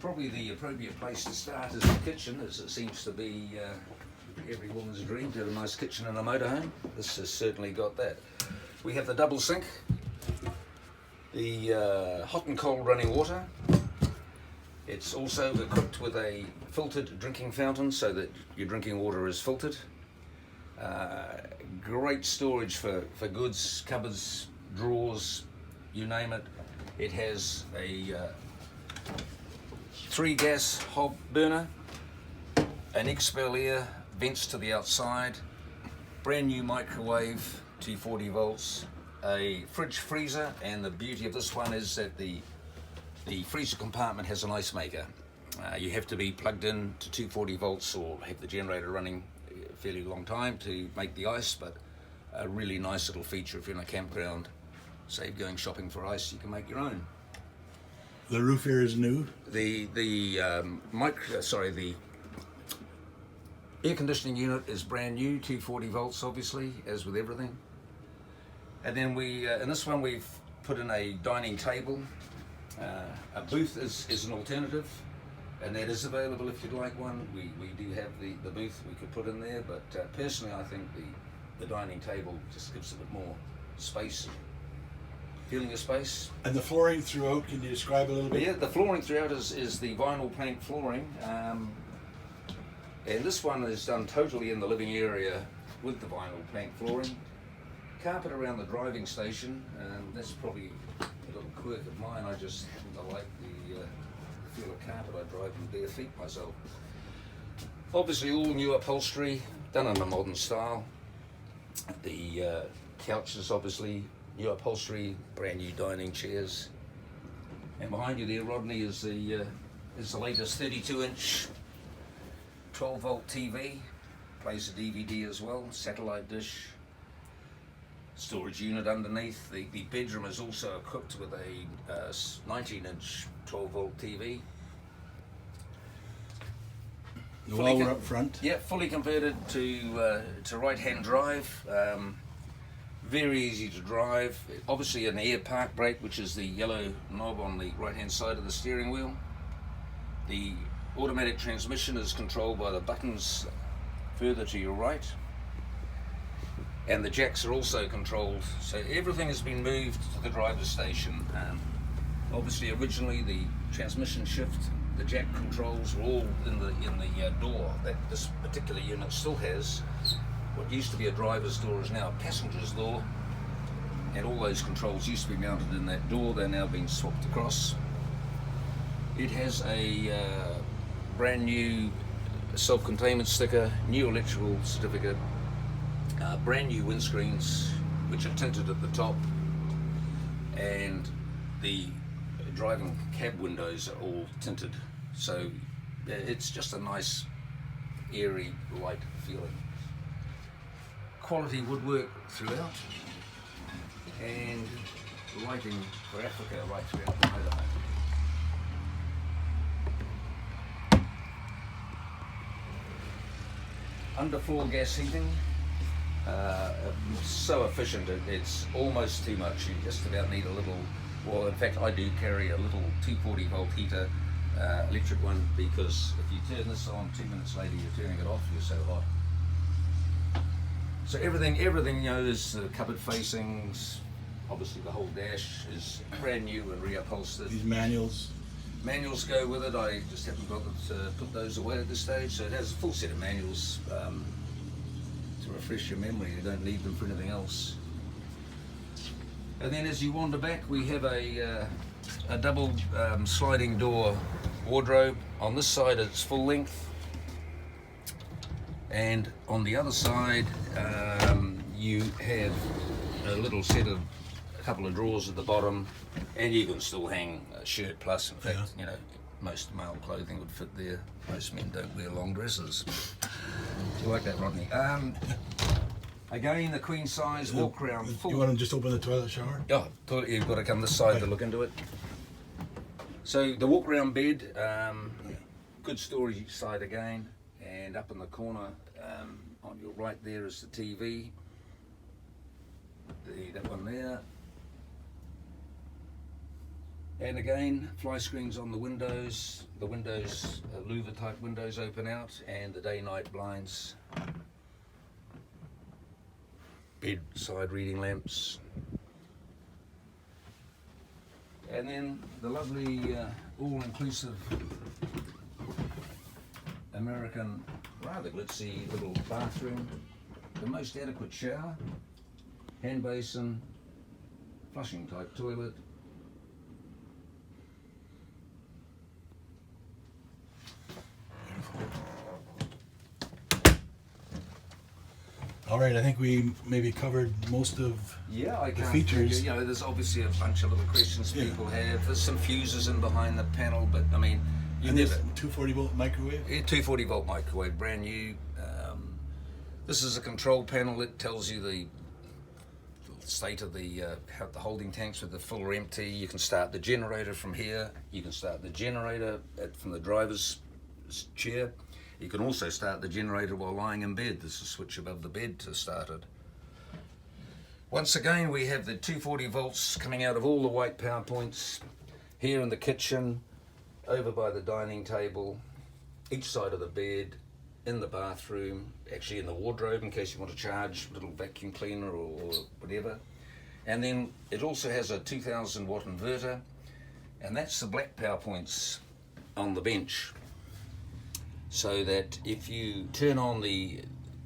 probably the appropriate place to start is the kitchen, as it seems to be every woman's dream to have a nice kitchen in a motorhome. This has certainly got that. We have the double sink, the hot and cold running water. It's also equipped with a filtered drinking fountain so that your drinking water is filtered. Great storage for goods, cupboards, drawers, you name it. It has a 3 gas hob burner, an expel air, vents to the outside, brand new microwave, 240 volts, a fridge freezer, and the beauty of this one is that the freezer compartment has an ice maker. You have to be plugged in to 240 volts or have the generator running a fairly long time to make the ice, but a really nice little feature if you're in a campground. Save going shopping for ice, you can make your own. The roof here is new. The air conditioning unit is brand new, 240 volts obviously, as with everything. And then in this one we've put in a dining table. A booth is an alternative, and that is available if you'd like one. We do have the booth we could put in there, but personally I think the dining table just gives a bit more space. Feeling of space. And the flooring throughout, can you describe a little bit? Yeah, the flooring throughout is the vinyl plank flooring. And this one is done totally in the living area with the vinyl plank flooring. Carpet around the driving station, and that's probably a little quirk of mine. I just happen to like the feel of carpet. I drive in bare feet myself. Obviously all new upholstery, done in a modern style. The couches obviously new upholstery, brand new dining chairs. And behind you there, Rodney, is the latest 32-inch 12-volt TV. Plays a DVD as well, satellite dish. Storage unit underneath. The bedroom is also equipped with a 19-inch 12-volt TV. While we're up front. Yeah, fully converted to right-hand drive. Very easy to drive. Obviously an air park brake, which is the yellow knob on the right-hand side of the steering wheel. The automatic transmission is controlled by the buttons further to your right. And the jacks are also controlled, so everything has been moved to the driver's station. Obviously originally the transmission shift, the jack controls were all in the door that this particular unit still has. What used to be a driver's door is now a passenger's door, and all those controls used to be mounted in that door. They're now being swapped across. It has a brand new self-containment sticker, new electrical certificate, brand new windscreens which are tinted at the top, and the driving cab windows are all tinted, so it's just a nice airy light feeling. Quality woodwork throughout, and lighting for Africa right throughout the motorhome. Underfloor gas heating, so efficient, it's almost too much. You just about need a little, well in fact I do carry a little 240 volt heater, electric one, because if you turn this on 2 minutes later you're turning it off, you're so hot. So everything you know, is the cupboard facings, obviously the whole dash is brand new and reupholstered. These manuals go with it. I just haven't bothered to put those away at this stage, so it has a full set of manuals to refresh your memory. You don't need them for anything else. And then as you wander back, we have a double sliding door wardrobe. On this side it's full length, and on the other side you have a little set of a couple of drawers at the bottom, and you can still hang a shirt plus. In fact, you know, most male clothing would fit there. Most men don't wear long dresses. Do you like that, Rodney? Again, the queen size walk around full. You want to just open the toilet shower? Oh, you've got to come this side to look into it. So the walk around bed, good storage each side again, and up in the corner on your right there is the TV. That one there. And again, fly screens on the windows. The windows, louver type windows open out, and the day-night blinds. Bedside reading lamps. And then the lovely all-inclusive American, rather glitzy little bathroom. The most adequate shower, hand basin, flushing type toilet. All right, I think we maybe covered most of I the can't features. think of- there's obviously a bunch of little questions people have. There's some fuses in behind the panel, but I mean, you And this never. 240 volt microwave. 240 volt microwave, brand new. This is a control panel. It tells you the state of the how the holding tanks, whether full or empty. You can start the generator from here. You can start the generator from the driver's chair. You can also start the generator while lying in bed. There's a switch above the bed to start it. Once again, we have the 240 volts coming out of all the white power points here in the kitchen, over by the dining table, each side of the bed, in the bathroom, actually in the wardrobe in case you want to charge a little vacuum cleaner or whatever. And then it also has a 2000 watt inverter, and that's the black power points on the bench. So that if you turn on the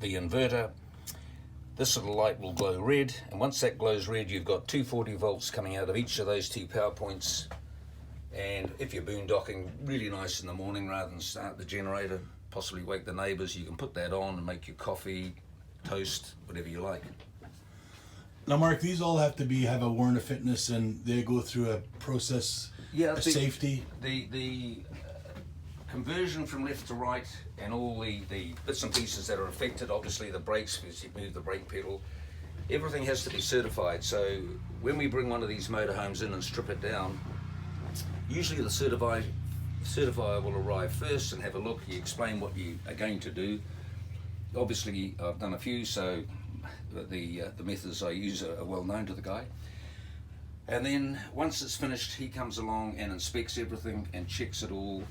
inverter, this little light will glow red, and once that glows red, you've got 240 volts coming out of each of those two power points. And if you're boondocking really nice in the morning, rather than start the generator, possibly wake the neighbours, you can put that on and make your coffee, toast, whatever you like. Now, Mark, these all have to have a warrant of fitness, and they go through a process of safety. The conversion from left to right and all the bits and pieces that are affected, obviously the brakes, because you move the brake pedal, everything has to be certified. So when we bring one of these motorhomes in and strip it down, usually the certifier will arrive first and have a look. You explain what you are going to do. Obviously, I've done a few, so the methods I use are well known to the guy. And then once it's finished, he comes along and inspects everything and checks it all.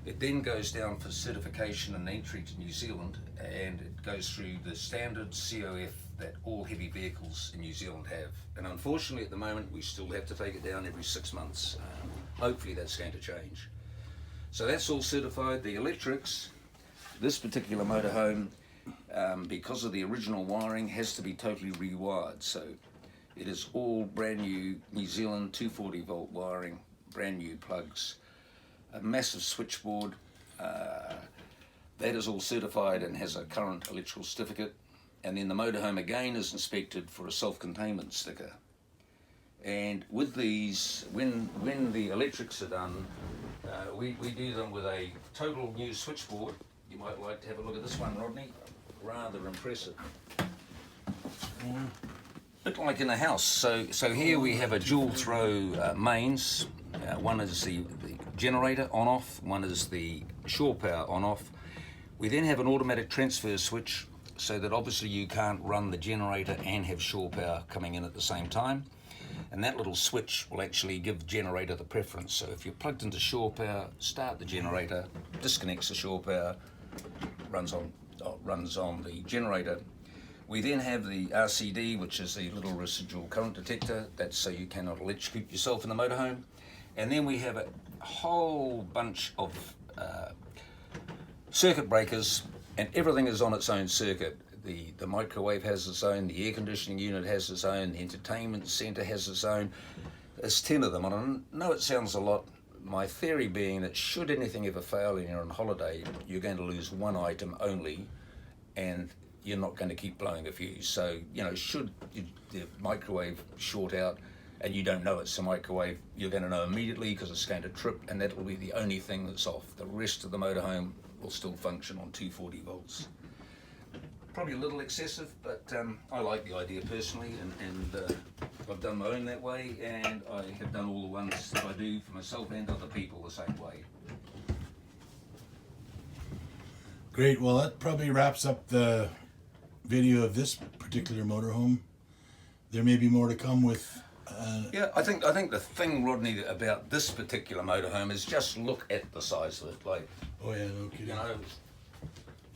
It then goes down for certification and entry to New Zealand, and it goes through the standard COF that all heavy vehicles in New Zealand have. And unfortunately, at the moment, we still have to take it down every 6 months. Hopefully that's going to change. So that's all certified. The electrics, this particular motorhome, because of the original wiring, has to be totally rewired. So it is all brand new New Zealand 240 volt wiring, brand new plugs, a massive switchboard. That is all certified and has a current electrical certificate. And then the motorhome again is inspected for a self-containment sticker. And with these, when the electrics are done, we do them with a total new switchboard. You might like to have a look at this one, Rodney. Rather impressive. Bit like in a house. So here we have a dual throw mains. One is the generator on off, one is the shore power on off. We then have an automatic transfer switch, so that obviously you can't run the generator and have shore power coming in at the same time. And that little switch will actually give the generator the preference. So if you're plugged into shore power, start the generator, disconnects the shore power, runs on the generator. We then have the RCD, which is the little residual current detector. That's so you cannot electrocute yourself in the motorhome. And then we have a whole bunch of circuit breakers, and everything is on its own circuit. The microwave has its own, the air conditioning unit has its own, the entertainment centre has its own. There's 10 of them, and I know it sounds a lot. My theory being that should anything ever fail and you're on holiday, you're going to lose one item only, and you're not going to keep blowing a fuse. So, should the microwave short out and you don't know it's a microwave, you're going to know immediately because it's going to trip, and that will be the only thing that's off. The rest of the motorhome will still function on 240 volts. Probably a little excessive, but I like the idea personally, and I've done my own that way, and I have done all the ones that I do for myself and other people the same way. Great. Well, that probably wraps up the video of this particular motorhome. There may be more to come with Yeah, I think the thing, Rodney, about this particular motorhome is just look at the size of it. Like, Oh yeah, no kidding. you know,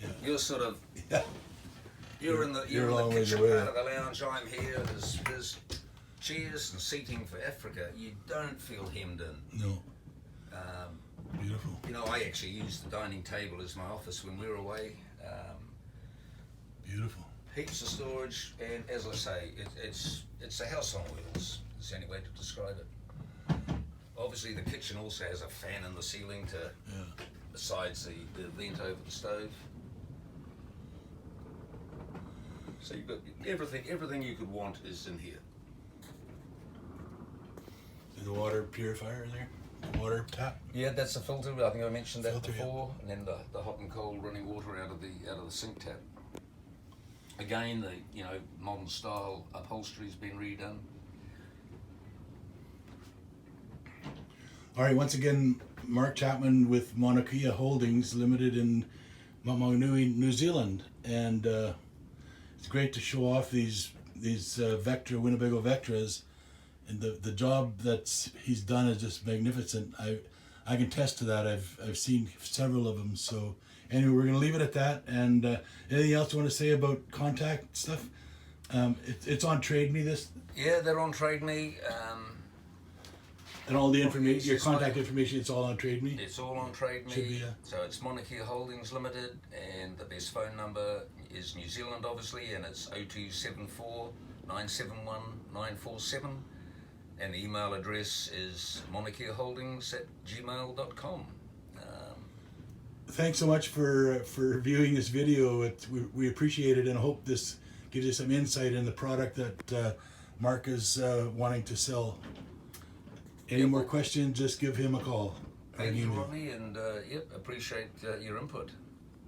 Yeah. you're sort of Yeah. you're in the You're a long ways kitchen away. part of the lounge. I'm here. There's chairs and seating for Africa. You don't feel hemmed in. No. Beautiful. You know, I actually use the dining table as my office when we're away. Beautiful. Heaps of storage, and as I say, it's a house on wheels. Is the only way to describe it. Obviously, the kitchen also has a fan in the ceiling to, besides the vent over the stove. So you've got everything you could want is in here. Is the water purifier in there? The water tap? Yeah, that's the filter. I think I mentioned that Filter, before, and then the hot and cold running water out of the sink tap. Again, the modern style upholstery's been redone. All right, once again, Mark Chapman with Monokiaholdings Limited in Maunganui, New Zealand, and it's great to show off these Vectra, Winnebago Vectras, and the job that he's done is just magnificent. I can attest to that. I've seen several of them. So anyway, we're gonna leave it at that. And anything else you want to say about contact stuff? It's on Trade Me. This. Yeah, they're on Trade Me. And all the information, your contact information, it's all on Trade Me? It's all on Trade Me. Should be, yeah. So it's Monarchia Holdings Limited, and the best phone number is New Zealand, obviously, and it's 0274 971 947. And the email address is monokiaholdings@gmail.com. Thanks so much for viewing this video. We appreciate it, and I hope this gives you some insight in the product that Mark is wanting to sell. Any more questions, just give him a call. Thank you, Rodney, and appreciate your input.